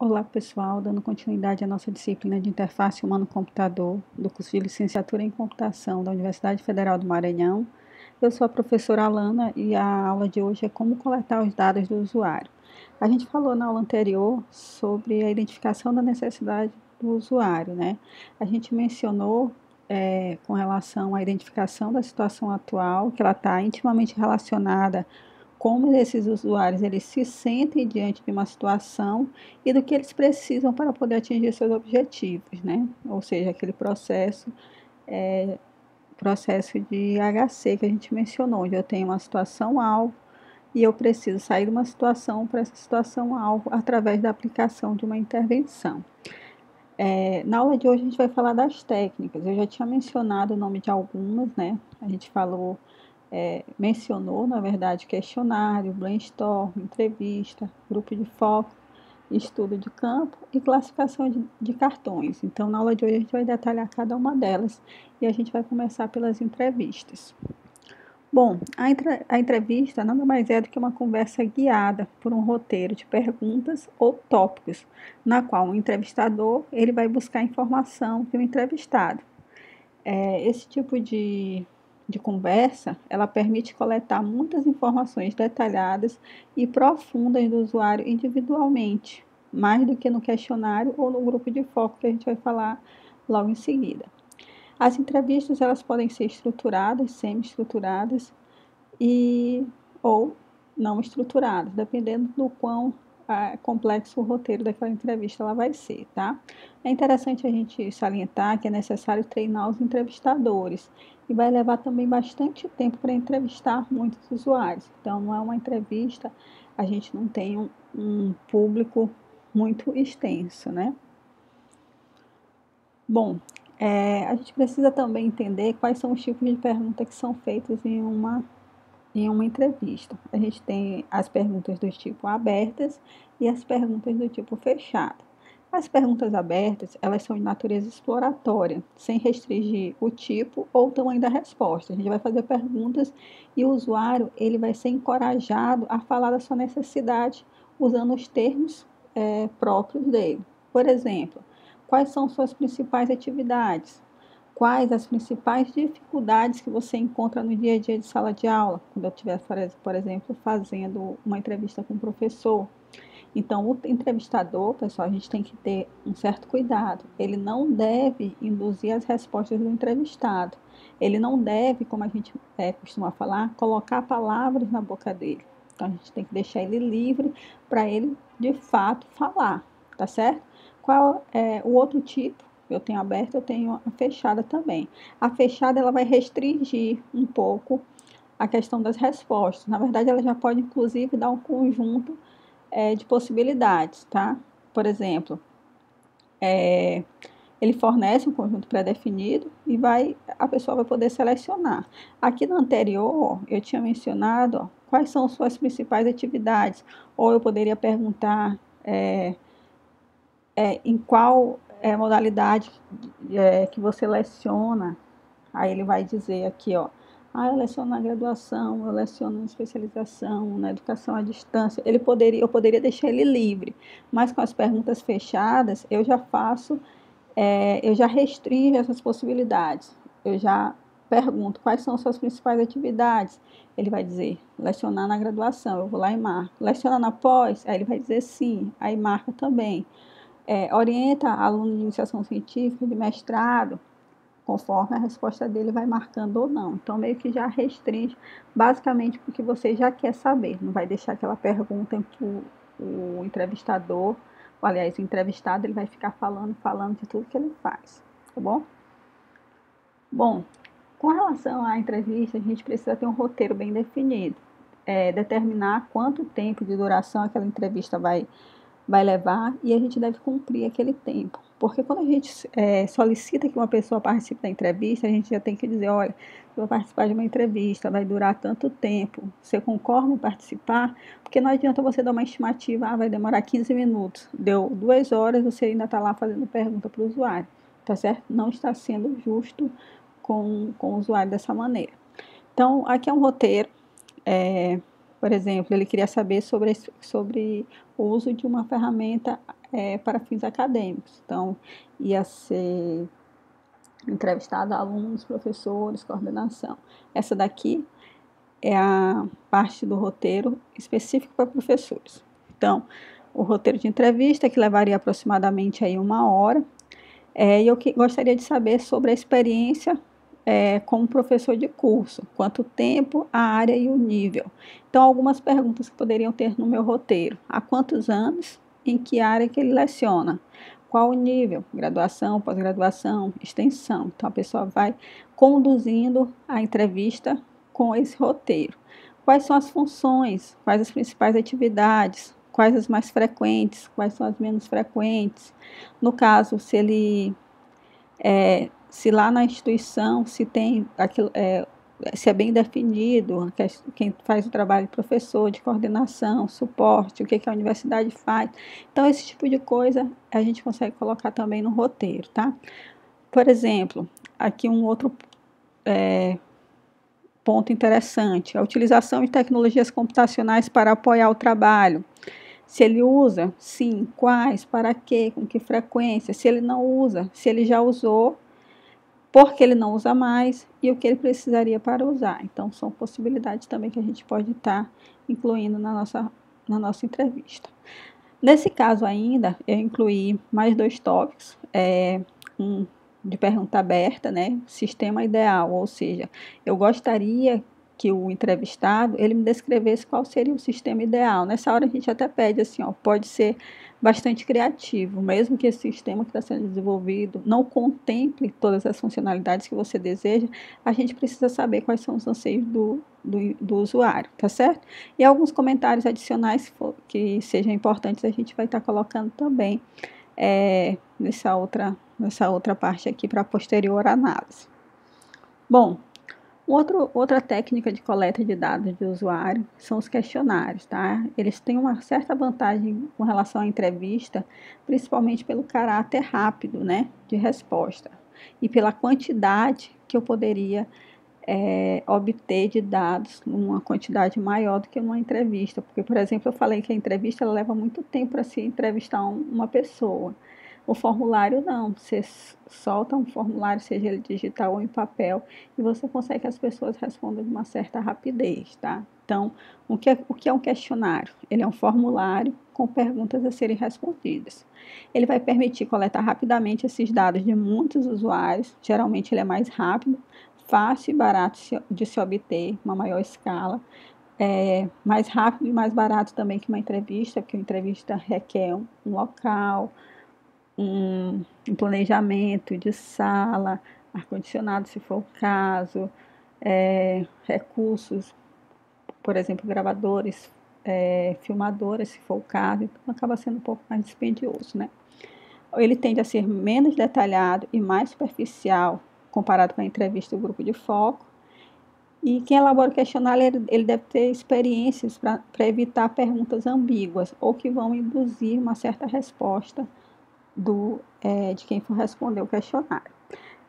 Olá pessoal, dando continuidade à nossa disciplina de interface humano-computador do curso de licenciatura em computação da Universidade Federal do Maranhão. Eu sou a professora Alana e a aula de hoje é como coletar os dados do usuário. A gente falou na aula anterior sobre a identificação da necessidade do usuário, né? A gente mencionou com relação à identificação da situação atual, que ela está intimamente relacionada como esses usuários eles se sentem diante de uma situação e do que eles precisam para poder atingir seus objetivos, né? Ou seja, aquele processo de HC que a gente mencionou, onde eu tenho uma situação alvo e eu preciso sair de uma situação para essa situação alvo através da aplicação de uma intervenção. Na aula de hoje a gente vai falar das técnicas. Eu já tinha mencionado o nome de algumas, né? A gente mencionou, na verdade, questionário, brainstorm, entrevista, grupo de foco, estudo de campo e classificação de cartões. Então, na aula de hoje, a gente vai detalhar cada uma delas e a gente vai começar pelas entrevistas. Bom, a entrevista nada mais é do que uma conversa guiada por um roteiro de perguntas ou tópicos, na qual o entrevistador ele vai buscar informação de um entrevistado. Esse tipo de conversa, ela permite coletar muitas informações detalhadas e profundas do usuário individualmente, mais do que no questionário ou no grupo de foco que a gente vai falar logo em seguida. As entrevistas, elas podem ser estruturadas, semi-estruturadas ou não estruturadas, dependendo do quão complexo o roteiro daquela entrevista ela vai ser, tá? É interessante a gente salientar que é necessário treinar os entrevistadores e vai levar também bastante tempo para entrevistar muitos usuários. Então, não é uma entrevista, a gente não tem um público muito extenso, né? Bom, a gente precisa também entender quais são os tipos de perguntas que são feitas em uma entrevista. A gente tem as perguntas do tipo abertas e as perguntas do tipo fechado. As perguntas abertas, elas são de natureza exploratória, sem restringir o tipo ou o tamanho da resposta. A gente vai fazer perguntas e o usuário ele vai ser encorajado a falar da sua necessidade usando os termos próprios dele. Por exemplo, quais são suas principais atividades? Quais as principais dificuldades que você encontra no dia a dia de sala de aula, quando eu estiver, por exemplo, fazendo uma entrevista com o professor. Então, o entrevistador, pessoal, a gente tem que ter um certo cuidado. Ele não deve induzir as respostas do entrevistado. Ele não deve, como a gente costuma falar, colocar palavras na boca dele. Então, a gente tem que deixar ele livre para ele, de fato, falar, tá certo? Qual é o outro tipo? Eu tenho aberta, eu tenho a fechada também. A fechada, ela vai restringir um pouco a questão das respostas. Na verdade, ela já pode, inclusive, dar um conjunto de possibilidades, tá? Por exemplo, ele fornece um conjunto pré-definido e a pessoa vai poder selecionar. Aqui no anterior, eu tinha mencionado quais são suas principais atividades, ou eu poderia perguntar em qual modalidade que você leciona. Aí ele vai dizer aqui, ó, eu leciono na graduação, eu leciono na especialização, na educação à distância. Eu poderia deixar ele livre, mas com as perguntas fechadas, eu já restringo essas possibilidades. Eu já pergunto quais são suas principais atividades. Ele vai dizer, lecionar na graduação, eu vou lá e marco. Lecionar na pós? Aí ele vai dizer sim, aí marca também. Orienta aluno de iniciação científica, de mestrado, conforme a resposta dele vai marcando ou não. Então, meio que já restringe, basicamente, porque você já quer saber. Não vai deixar aquela pergunta em que o entrevistador, ou, aliás, o entrevistado, ele vai ficar falando de tudo que ele faz, tá bom? Bom, com relação à entrevista, a gente precisa ter um roteiro bem definido. Determinar quanto tempo de duração aquela entrevista vai levar e a gente deve cumprir aquele tempo. Porque quando a gente solicita que uma pessoa participe da entrevista, a gente já tem que dizer, olha, eu vou participar de uma entrevista, vai durar tanto tempo, você concorda em participar? Porque não adianta você dar uma estimativa, vai demorar 15 minutos, deu 2 horas, você ainda está lá fazendo pergunta para o usuário, tá certo? Não está sendo justo com o usuário dessa maneira. Então, aqui é um roteiro, por exemplo, ele queria saber sobre o uso de uma ferramenta para fins acadêmicos. Então, ia ser entrevistado alunos, professores, coordenação. Essa daqui é a parte do roteiro específico para professores. Então, o roteiro de entrevista, que levaria aproximadamente aí 1 hora, e eu gostaria de saber sobre a experiência como professor de curso, quanto tempo, a área e o nível. Então, algumas perguntas que poderiam ter no meu roteiro: há quantos anos, em que área que ele leciona, qual o nível, graduação, pós-graduação, extensão. Então, a pessoa vai conduzindo a entrevista com esse roteiro. Quais são as funções, quais as principais atividades, quais as mais frequentes, quais são as menos frequentes. No caso, se lá na instituição se tem aquilo, se é bem definido, quem faz o trabalho de professor, de coordenação, suporte, o que a universidade faz. Então, esse tipo de coisa a gente consegue colocar também no roteiro, tá? Por exemplo, aqui um outro ponto interessante: a utilização de tecnologias computacionais para apoiar o trabalho. Se ele usa, sim, quais, para quê, com que frequência. Se ele não usa, se ele já usou, por que ele não usa mais e o que ele precisaria para usar. Então, são possibilidades também que a gente pode estar incluindo na nossa entrevista. Nesse caso ainda, eu incluí mais 2 tópicos, um de pergunta aberta, né? Sistema ideal, ou seja, eu gostaria que o entrevistado, ele me descrevesse qual seria o sistema ideal. Nessa hora a gente até pede assim, ó, pode ser bastante criativo, mesmo que esse sistema que está sendo desenvolvido não contemple todas as funcionalidades que você deseja, a gente precisa saber quais são os anseios do usuário, tá certo? E alguns comentários adicionais que sejam importantes a gente vai estar colocando também nessa outra parte aqui para posterior análise. Bom, outra técnica de coleta de dados de usuário são os questionários, tá? Eles têm uma certa vantagem com relação à entrevista, principalmente pelo caráter rápido, né, de resposta e pela quantidade que eu poderia obter de dados numa quantidade maior do que uma entrevista, porque, por exemplo, eu falei que a entrevista ela leva muito tempo para se entrevistar uma pessoa. O formulário não, você solta um formulário, seja ele digital ou em papel, e você consegue que as pessoas respondam de uma certa rapidez, tá? Então, o que é um questionário? Ele é um formulário com perguntas a serem respondidas. Ele vai permitir coletar rapidamente esses dados de muitos usuários, geralmente ele é mais rápido, fácil e barato de se obter, uma maior escala, mais rápido e mais barato também que uma entrevista, porque uma entrevista requer um local, um planejamento de sala, ar-condicionado, se for o caso, recursos, por exemplo, gravadores, filmadoras, se for o caso, então acaba sendo um pouco mais dispendioso, né? Ele tende a ser menos detalhado e mais superficial comparado com a entrevista do grupo de foco. E quem elabora o questionário, ele deve ter experiências para evitar perguntas ambíguas ou que vão induzir uma certa resposta de quem for responder o questionário.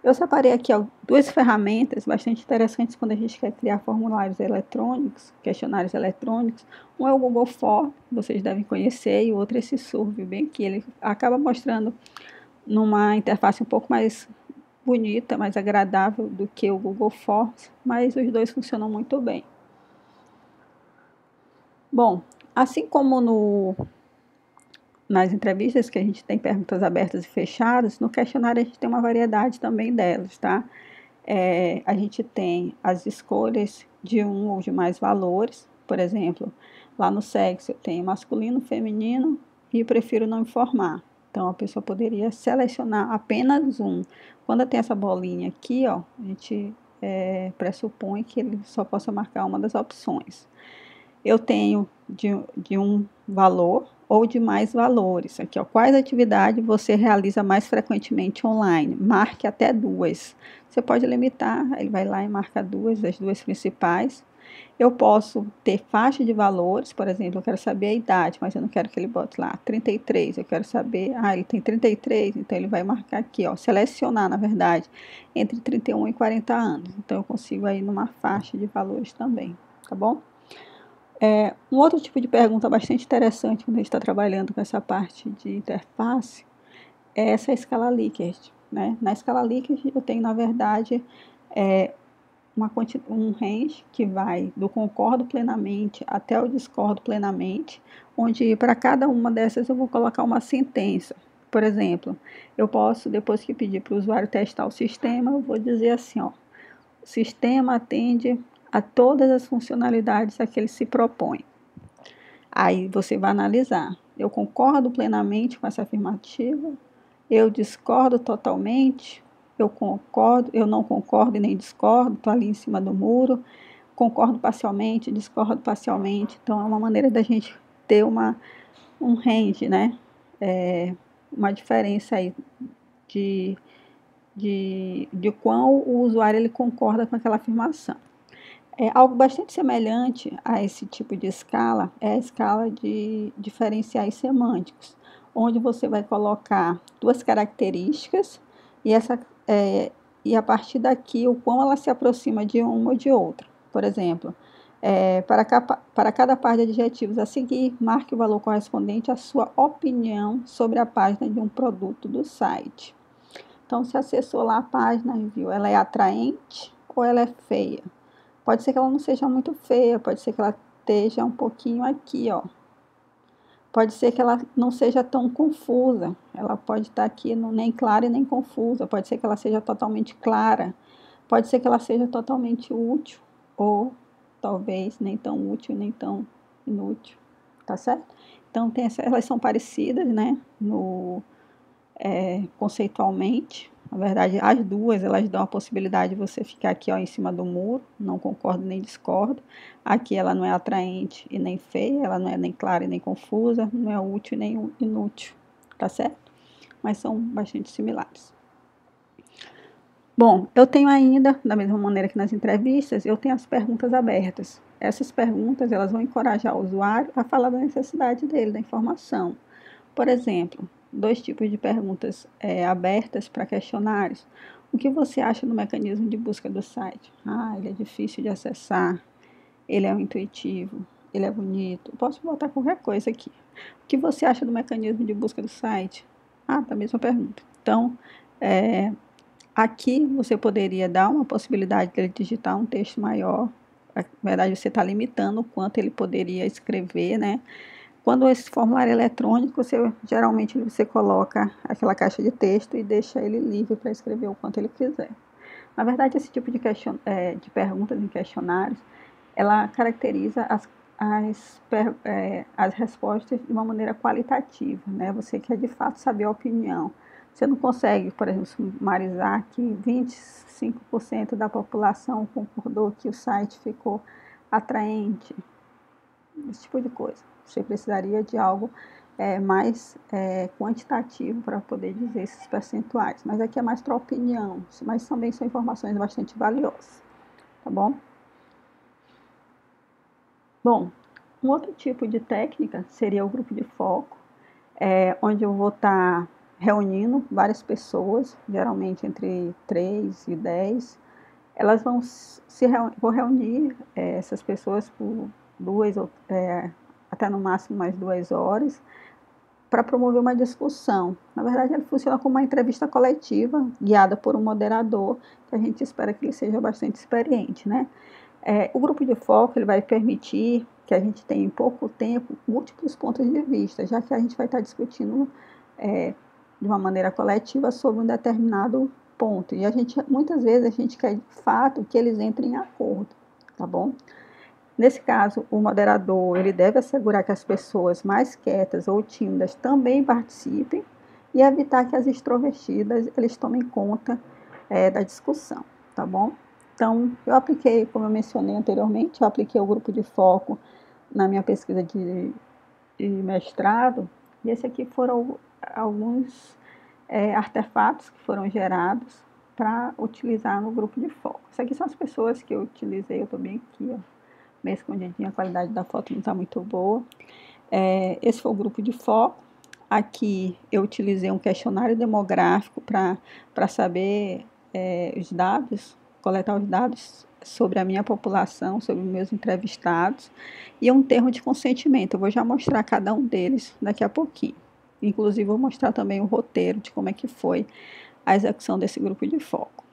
Eu separei aqui 2 ferramentas bastante interessantes quando a gente quer criar formulários eletrônicos, questionários eletrônicos. Um é o Google Form, vocês devem conhecer, e o outro é esse Survey, bem que ele acaba mostrando numa interface um pouco mais bonita, mais agradável do que o Google Forms, mas os dois funcionam muito bem. Bom, assim como nas entrevistas que a gente tem perguntas abertas e fechadas, no questionário a gente tem uma variedade também delas, tá? A gente tem as escolhas de um ou de mais valores, por exemplo, lá no sexo eu tenho masculino, feminino e eu prefiro não informar. Então, a pessoa poderia selecionar apenas um. Quando tem essa bolinha aqui, ó, a gente pressupõe que ele só possa marcar uma das opções. Eu tenho de um valor ou de mais valores. Aqui, ó, quais atividades você realiza mais frequentemente online? Marque até 2. Você pode limitar, ele vai lá e marca 2, as 2 principais. Eu posso ter faixa de valores, por exemplo, eu quero saber a idade, mas eu não quero que ele bote lá 33, eu quero saber, ele tem 33, então ele vai marcar aqui, ó, selecionar, na verdade, entre 31 e 40 anos. Então, eu consigo aí numa faixa de valores também, tá bom? Um outro tipo de pergunta bastante interessante quando a gente está trabalhando com essa parte de interface é essa escala Likert, né? Na escala Likert eu tenho, na verdade, um range que vai do concordo plenamente até o discordo plenamente, onde para cada uma dessas eu vou colocar uma sentença. Por exemplo, eu posso, depois que pedir para o usuário testar o sistema, eu vou dizer assim, ó, o sistema atende a todas as funcionalidades a que ele se propõe. Aí você vai analisar, eu concordo plenamente com essa afirmativa, eu discordo totalmente, eu não concordo e nem discordo, estou ali em cima do muro, concordo parcialmente, discordo parcialmente. Então, é uma maneira da gente ter um range, né? Uma diferença aí de, de quão o usuário ele concorda com aquela afirmação. Algo bastante semelhante a esse tipo de escala é a escala de diferenciais semânticos, onde você vai colocar duas características e, e a partir daqui o quão ela se aproxima de uma ou de outra. Por exemplo, para cada par de adjetivos a seguir, marque o valor correspondente à sua opinião sobre a página de um produto do site. Então, se acessou lá a página e viu, ela é atraente ou ela é feia? Pode ser que ela não seja muito feia, pode ser que ela esteja um pouquinho aqui, ó. Pode ser que ela não seja tão confusa, ela pode estar aqui nem clara e nem confusa, pode ser que ela seja totalmente clara, pode ser que ela seja totalmente útil, ou talvez nem tão útil, nem tão inútil, tá certo? Então, elas são parecidas, né, conceitualmente. Na verdade, as duas, elas dão a possibilidade de você ficar aqui, ó, em cima do muro, não concordo nem discordo. Aqui ela não é atraente e nem feia, ela não é nem clara e nem confusa, não é útil e nem inútil, tá certo? Mas são bastante similares. Bom, eu tenho ainda, da mesma maneira que nas entrevistas, eu tenho as perguntas abertas. Essas perguntas, elas vão encorajar o usuário a falar da necessidade dele, da informação. Por exemplo, dois tipos de perguntas abertas para questionários. O que você acha do mecanismo de busca do site? Ele é difícil de acessar, ele é intuitivo, ele é bonito. Posso botar qualquer coisa aqui. O que você acha do mecanismo de busca do site? Tá a mesma pergunta. Então, aqui você poderia dar uma possibilidade de ele digitar um texto maior. Na verdade, você está limitando o quanto ele poderia escrever, né? Quando esse formulário é eletrônico, geralmente você coloca aquela caixa de texto e deixa ele livre para escrever o quanto ele quiser. Na verdade, esse tipo de perguntas em questionários, ela caracteriza as respostas de uma maneira qualitativa, né? Você quer de fato saber a opinião. Você não consegue, por exemplo, sumarizar que 25% da população concordou que o site ficou atraente, esse tipo de coisa. Você precisaria de algo mais quantitativo para poder dizer esses percentuais. Mas aqui é mais para opinião, mas também são informações bastante valiosas, tá bom? Bom, um outro tipo de técnica seria o grupo de foco, onde eu vou estar reunindo várias pessoas, geralmente entre 3 e 10. Elas vou reunir essas pessoas por até no máximo mais 2 horas, para promover uma discussão. Na verdade, ele funciona como uma entrevista coletiva, guiada por um moderador, que a gente espera que ele seja bastante experiente, né? O grupo de foco ele vai permitir que a gente tenha em pouco tempo múltiplos pontos de vista, já que a gente vai estar discutindo de uma maneira coletiva sobre um determinado ponto. E muitas vezes a gente quer de fato que eles entrem em acordo, tá bom? Nesse caso, o moderador ele deve assegurar que as pessoas mais quietas ou tímidas também participem e evitar que as extrovertidas eles tomem conta da discussão, tá bom? Então, eu apliquei, como eu mencionei anteriormente, eu apliquei o grupo de foco na minha pesquisa de mestrado, e esse aqui foram alguns artefatos que foram gerados para utilizar no grupo de foco. Isso aqui são as pessoas que eu utilizei, eu estou bem aqui, ó, meio escondidinha, a qualidade da foto não está muito boa. Esse foi o grupo de foco. Aqui eu utilizei um questionário demográfico para saber os dados coletar os dados sobre a minha população, sobre os meus entrevistados, e um termo de consentimento. Eu vou já mostrar cada um deles daqui a pouquinho. Inclusive, vou mostrar também o roteiro de como é que foi a execução desse grupo de foco.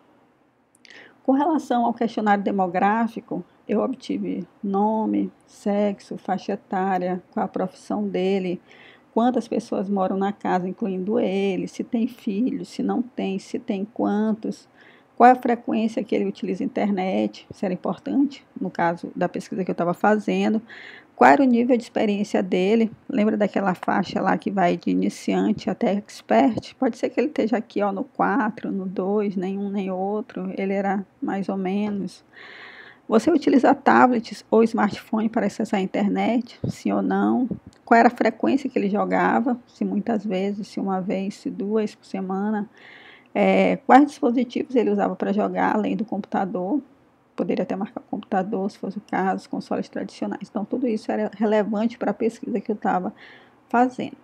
Com relação ao questionário demográfico, eu obtive nome, sexo, faixa etária, qual a profissão dele, quantas pessoas moram na casa, incluindo ele, se tem filhos, se não tem, se tem quantos, qual é a frequência que ele utiliza a internet, isso era importante, no caso da pesquisa que eu estava fazendo, qual era o nível de experiência dele, lembra daquela faixa lá que vai de iniciante até expert? Pode ser que ele esteja aqui ó, no 4, no 2, nenhum nem outro, ele era mais ou menos. Você utiliza tablets ou smartphone para acessar a internet? Sim ou não? Qual era a frequência que ele jogava? Se muitas vezes, se uma vez, se duas por semana? Quais dispositivos ele usava para jogar, além do computador? Poderia até marcar o computador, se fosse o caso, consoles tradicionais. Então, tudo isso era relevante para a pesquisa que eu estava fazendo.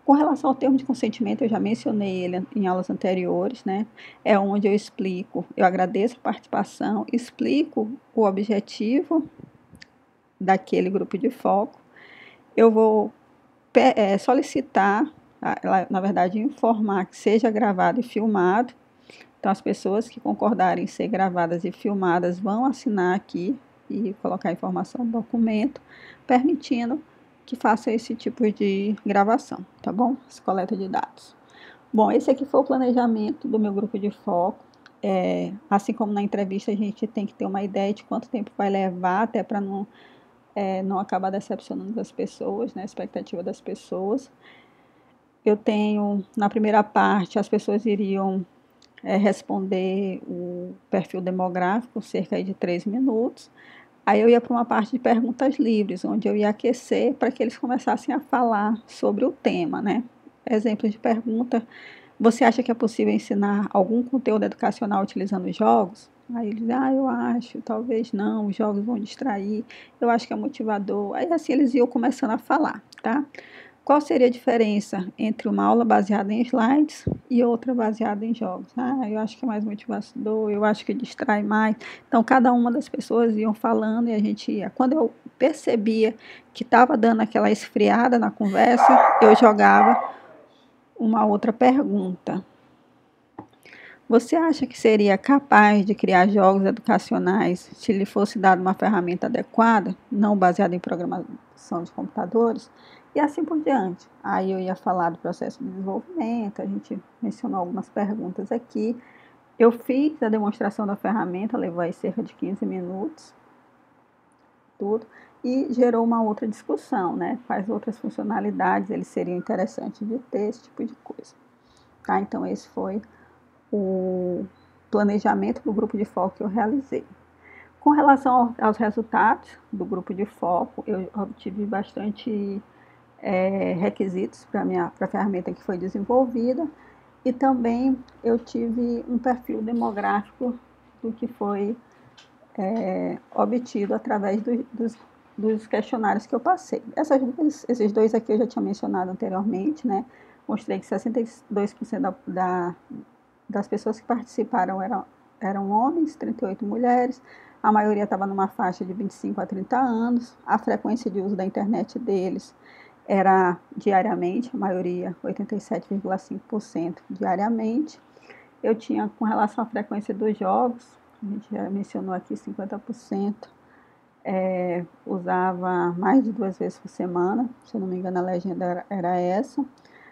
Com relação ao termo de consentimento, eu já mencionei ele em aulas anteriores, né? É onde eu explico, eu agradeço a participação, explico o objetivo daquele grupo de foco. Eu vou solicitar, na verdade, informar que seja gravado e filmado. Então, as pessoas que concordarem em ser gravadas e filmadas vão assinar aqui e colocar a informação no documento, permitindo que faça esse tipo de gravação, tá bom? Essa coleta de dados. Bom, esse aqui foi o planejamento do meu grupo de foco. Assim como na entrevista, a gente tem que ter uma ideia de quanto tempo vai levar, até para não acabar decepcionando as pessoas, né, a expectativa das pessoas. Eu tenho, na primeira parte, as pessoas iriam responder o perfil demográfico, cerca de 3 minutos. Aí eu ia para uma parte de perguntas livres, onde eu ia aquecer para que eles começassem a falar sobre o tema, né? Exemplos de pergunta: você acha que é possível ensinar algum conteúdo educacional utilizando jogos? Aí eles, eu acho, talvez não, os jogos vão distrair, eu acho que é motivador. Aí assim eles iam começando a falar, tá? Qual seria a diferença entre uma aula baseada em slides e outra baseada em jogos? Eu acho que é mais motivador, eu acho que distrai mais. Então, cada uma das pessoas iam falando e a gente ia. Quando eu percebia que estava dando aquela esfriada na conversa, eu jogava uma outra pergunta. Você acha que seria capaz de criar jogos educacionais se lhe fosse dada uma ferramenta adequada, não baseada em programação de computadores? E assim por diante. Aí eu ia falar do processo de desenvolvimento, a gente mencionou algumas perguntas aqui. Eu fiz a demonstração da ferramenta, levou aí cerca de 15 minutos, tudo, e gerou uma outra discussão, né? Quais outras funcionalidades eles seriam interessantes de ter, esse tipo de coisa. Tá? Então, esse foi o planejamento do grupo de foco que eu realizei. Com relação aos resultados do grupo de foco, eu obtive bastante requisitos para a ferramenta que foi desenvolvida e também eu tive um perfil demográfico do que foi obtido através dos questionários que eu passei. Esses dois aqui eu já tinha mencionado anteriormente, né? Mostrei que 62% das pessoas que participaram eram homens, 38 mulheres, a maioria estava numa faixa de 25 a 30 anos, a frequência de uso da internet deles era diariamente, a maioria, 87,5% diariamente. Eu tinha, com relação à frequência dos jogos, a gente já mencionou aqui 50%, usava mais de 2 vezes por semana, se eu não me engano a legenda era essa.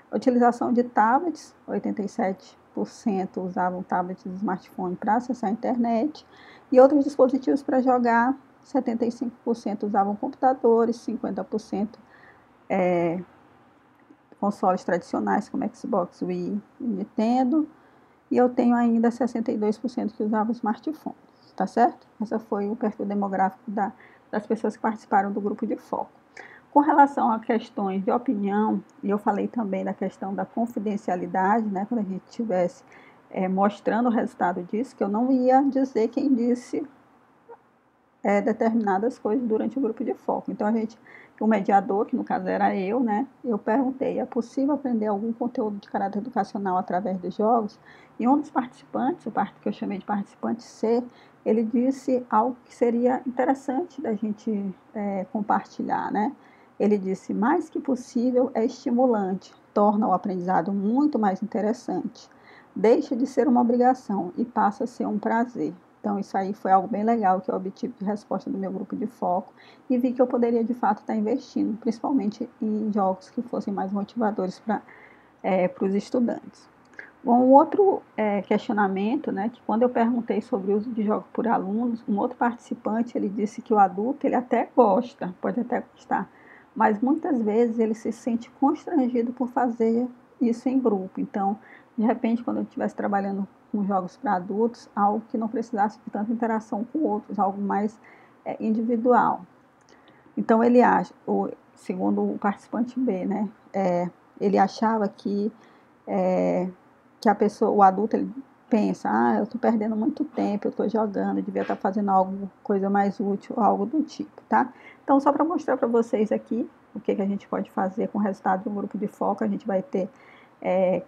A utilização de tablets, 87% usavam tablets e smartphone para acessar a internet, e outros dispositivos para jogar, 75% usavam computadores, 50% consoles tradicionais como Xbox, Wii e Nintendo, e eu tenho ainda 62% que usavam smartphones, tá certo? Esse foi o perfil demográfico das pessoas que participaram do grupo de foco. Com relação a questões de opinião, e eu falei também da questão da confidencialidade, né, quando a gente estivesse mostrando o resultado disso, que eu não ia dizer quem disse determinadas coisas durante o grupo de foco. Então, o mediador, que no caso era eu, né, eu perguntei, é possível aprender algum conteúdo de caráter educacional através dos jogos? E um dos participantes, que eu chamei de participante C, ele disse algo que seria interessante da gente compartilhar, né? Ele disse, mais que possível, é estimulante, torna o aprendizado muito mais interessante, deixa de ser uma obrigação e passa a ser um prazer. Então, isso aí foi algo bem legal que eu obtive de resposta do meu grupo de foco e vi que eu poderia, de fato, estar investindo, principalmente em jogos que fossem mais motivadores para os estudantes. Bom, um outro questionamento, né, que quando eu perguntei sobre o uso de jogos por alunos, um outro participante, ele disse que o adulto, ele até gosta, pode até gostar, mas muitas vezes ele se sente constrangido por fazer isso em grupo. Então, de repente, quando eu estivesse trabalhando com jogos para adultos, algo que não precisasse de tanta interação com outros, algo mais individual. Então, ele acha, segundo o participante B, né, ele achava que a pessoa, o adulto, ele pensa, eu estou perdendo muito tempo, eu estou jogando, eu devia estar fazendo coisa mais útil, algo do tipo, tá? Então, só para mostrar para vocês aqui o que a gente pode fazer com o resultado do grupo de foco, a gente vai ter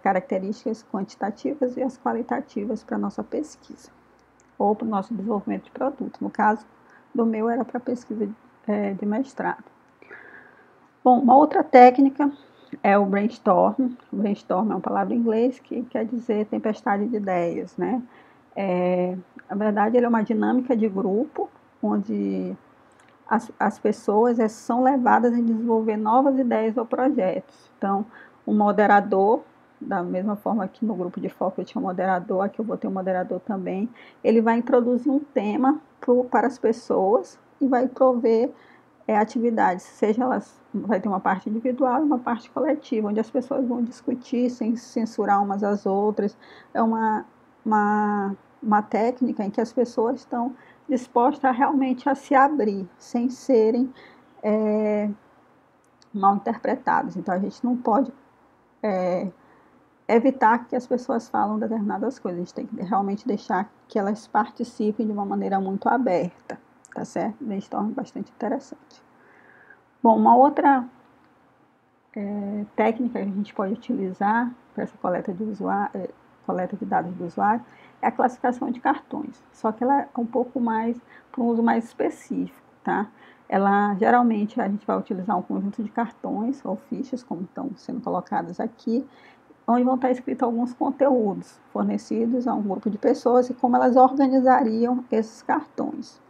características quantitativas e as qualitativas para a nossa pesquisa, ou para o nosso desenvolvimento de produto. No caso do meu, era para pesquisa de mestrado. Bom, uma outra técnica é o brainstorm. O brainstorm é uma palavra em inglês que quer dizer tempestade de ideias, né? Na verdade, ele é uma dinâmica de grupo, onde as pessoas são levadas a desenvolver novas ideias ou projetos. Então, um moderador, da mesma forma que no grupo de foco eu tinha um moderador, aqui eu vou ter um moderador também, ele vai introduzir um tema para as pessoas e vai prover atividades, seja elas, vai ter uma parte individual e uma parte coletiva, onde as pessoas vão discutir sem censurar umas às outras. É uma técnica em que as pessoas estão dispostas a realmente a se abrir, sem serem mal interpretadas. Então, a gente não pode evitar que as pessoas falam determinadas coisas, a gente tem que realmente deixar que elas participem de uma maneira muito aberta, tá certo? Isso torna bastante interessante. Bom, uma outra técnica que a gente pode utilizar para essa coleta de dados do usuário é a classificação de cartões, só que ela é um pouco mais para um uso mais específico, tá? Geralmente a gente vai utilizar um conjunto de cartões ou fichas, como estão sendo colocadas aqui, onde vão estar escritos alguns conteúdos fornecidos a um grupo de pessoas e como elas organizariam esses cartões.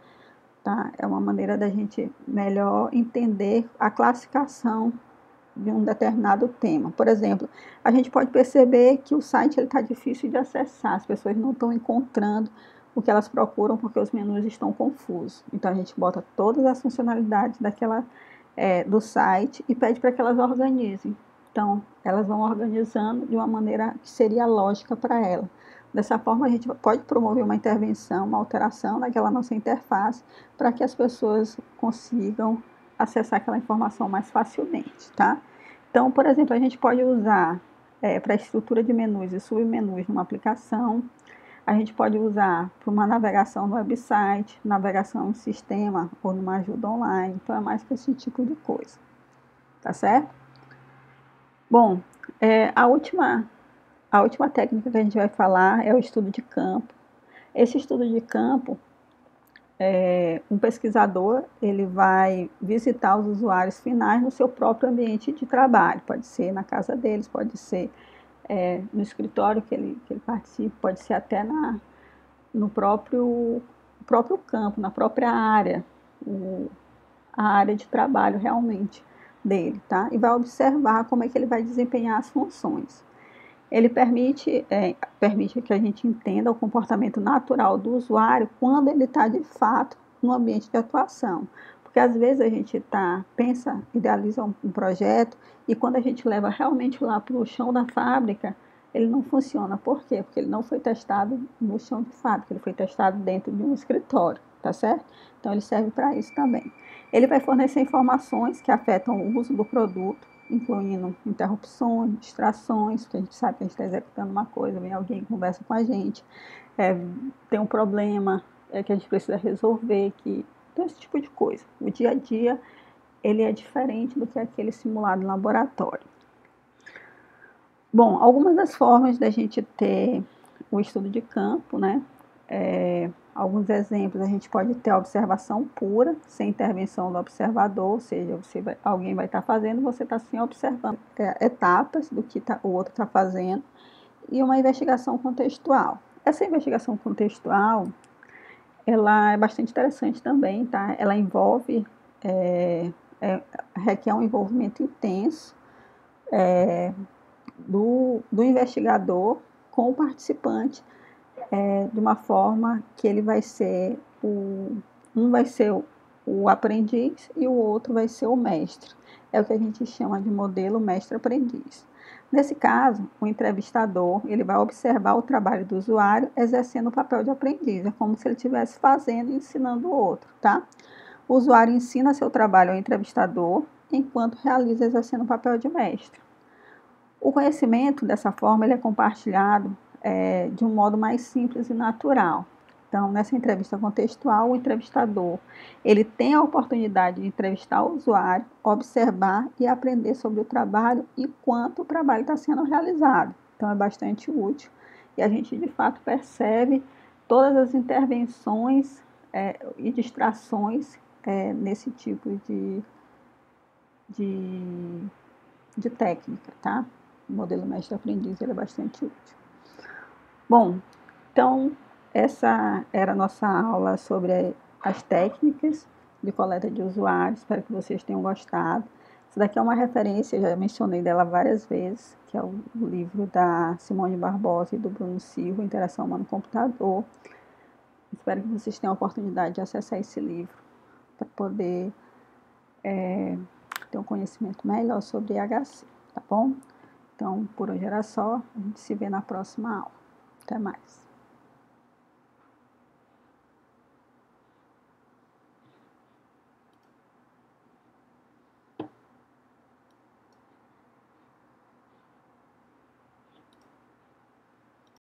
Tá? É uma maneira da gente melhor entender a classificação de um determinado tema. Por exemplo, a gente pode perceber que o site está difícil de acessar, as pessoas não estão encontrando o que elas procuram porque os menus estão confusos. Então, a gente bota todas as funcionalidades do site e pede para que elas organizem. Então, elas vão organizando de uma maneira que seria lógica para ela. Dessa forma, a gente pode promover uma intervenção, uma alteração naquela nossa interface, para que as pessoas consigam acessar aquela informação mais facilmente, tá? Então, por exemplo, a gente pode usar para a estrutura de menus e submenus numa aplicação, a gente pode usar para uma navegação no website, navegação no sistema ou numa ajuda online, então é mais para esse tipo de coisa, tá certo? Bom, a última técnica que a gente vai falar é o estudo de campo. Esse estudo de campo, um pesquisador, ele vai visitar os usuários finais no seu próprio ambiente de trabalho, pode ser na casa deles, pode ser no escritório que ele participa, pode ser até no próprio campo, na própria área, a área de trabalho realmente dele, tá? E vai observar como é que ele vai desempenhar as funções. Ele permite que a gente entenda o comportamento natural do usuário quando ele está, de fato, no ambiente de atuação. Porque, às vezes, a gente idealiza um projeto e quando a gente leva realmente lá para o chão da fábrica, ele não funciona. Por quê? Porque ele não foi testado no chão de fábrica, ele foi testado dentro de um escritório, tá certo? Então, ele serve para isso também. Ele vai fornecer informações que afetam o uso do produto, incluindo interrupções, distrações, porque a gente sabe que a gente está executando uma coisa, vem alguém que conversa com a gente, tem um problema que a gente precisa resolver, que Então, esse tipo de coisa. O dia a dia, ele é diferente do que aquele simulado em laboratório. Bom, algumas das formas da gente ter o estudo de campo, né? Alguns exemplos, a gente pode ter a observação pura, sem intervenção do observador, ou seja, alguém vai estar fazendo, você está assim observando etapas do que o outro está fazendo, e uma investigação contextual. Essa investigação contextual, ela é bastante interessante também, tá? Ela envolve, requer um envolvimento intenso do investigador com o participante, de uma forma que ele vai ser um vai ser o aprendiz e o outro vai ser o mestre. É o que a gente chama de modelo mestre-aprendiz. Nesse caso, o entrevistador ele vai observar o trabalho do usuário exercendo o papel de aprendiz, é como se ele estivesse fazendo e ensinando o outro, tá? O usuário ensina seu trabalho ao entrevistador, enquanto realiza exercendo o papel de mestre. O conhecimento, dessa forma, ele é compartilhado de um modo mais simples e natural. Então, nessa entrevista contextual, o entrevistador ele tem a oportunidade de entrevistar o usuário, observar e aprender sobre o trabalho e quanto o trabalho está sendo realizado. Então, é bastante útil e a gente, de fato, percebe todas as intervenções e distrações nesse tipo de, de técnica, tá? O modelo mestre-aprendiz é bastante útil. Bom, então essa era a nossa aula sobre as técnicas de coleta de usuários. Espero que vocês tenham gostado. Isso daqui é uma referência, já mencionei dela várias vezes, que é o livro da Simone Barbosa e do Bruno Silva, Interação Humano-Computador. Espero que vocês tenham a oportunidade de acessar esse livro para poder ter um conhecimento melhor sobre IHC, tá bom? Então, por hoje era só. A gente se vê na próxima aula. Até mais.